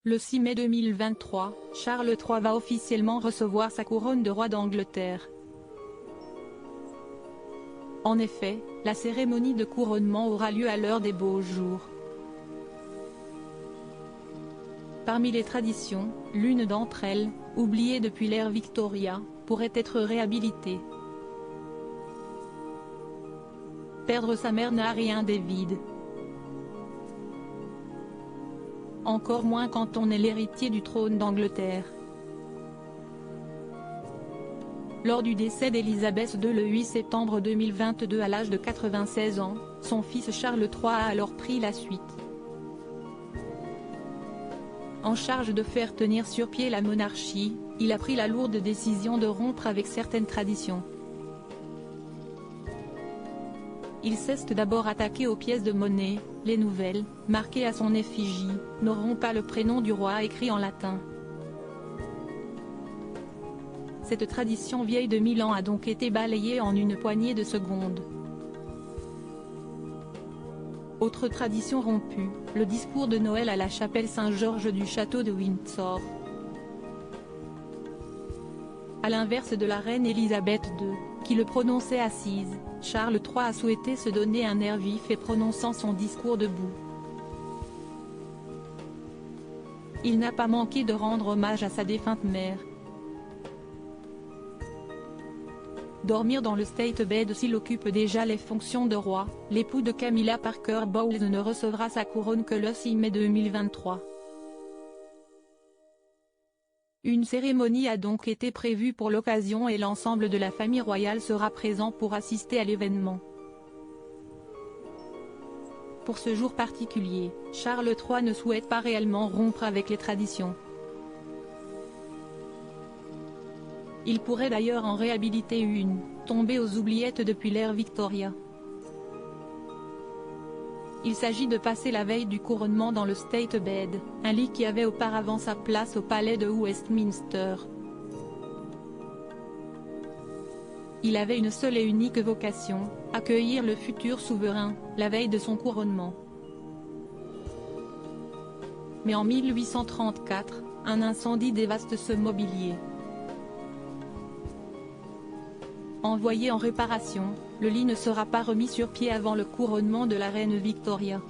Le 6 mai 2023, Charles III va officiellement recevoir sa couronne de roi d'Angleterre. En effet, la cérémonie de couronnement aura lieu à l'heure des beaux jours. Parmi les traditions, l'une d'entre elles, oubliée depuis l'ère Victoria, pourrait être réhabilitée. Perdre sa mère n'a rien d'évident. Encore moins quand on est l'héritier du trône d'Angleterre. Lors du décès d'Élisabeth II le 8 septembre 2022 à l'âge de 96 ans, son fils Charles III a alors pris la suite. En charge de faire tenir sur pied la monarchie, il a pris la lourde décision de rompre avec certaines traditions. Il s'est d'abord attaqué aux pièces de monnaie. Les nouvelles, marquées à son effigie, n'auront pas le prénom du roi écrit en latin. Cette tradition vieille de 1000 ans a donc été balayée en une poignée de secondes. Autre tradition rompue, le discours de Noël à la chapelle Saint-Georges du château de Windsor. À l'inverse de la reine Élisabeth II, qui le prononçait assise, Charles III a souhaité se donner un air vif et prononçant son discours debout. Il n'a pas manqué de rendre hommage à sa défunte mère. Dormir dans le State Bed s'il occupe déjà les fonctions de roi, l'époux de Camilla Parker Bowles ne recevra sa couronne que le 6 mai 2023. Une cérémonie a donc été prévue pour l'occasion et l'ensemble de la famille royale sera présent pour assister à l'événement. Pour ce jour particulier, Charles III ne souhaite pas réellement rompre avec les traditions. Il pourrait d'ailleurs en réhabiliter une, tombée aux oubliettes depuis l'ère Victoria. Il s'agit de passer la veille du couronnement dans le State Bed, un lit qui avait auparavant sa place au palais de Westminster. Il avait une seule et unique vocation, accueillir le futur souverain, la veille de son couronnement. Mais en 1834, un incendie dévaste ce mobilier. Envoyé en réparation, le lit ne sera pas remis sur pied avant le couronnement de la reine Victoria.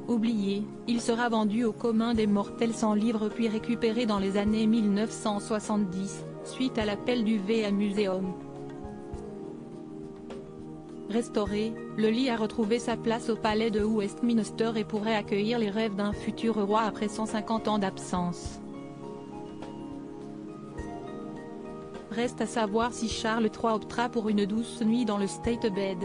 Oublié, il sera vendu au commun des mortels sans livre puis récupéré dans les années 1970, suite à l'appel du VA Museum. Restauré, le lit a retrouvé sa place au palais de Westminster et pourrait accueillir les rêves d'un futur roi après 150 ans d'absence. Reste à savoir si Charles III optera pour une douce nuit dans le State Bed.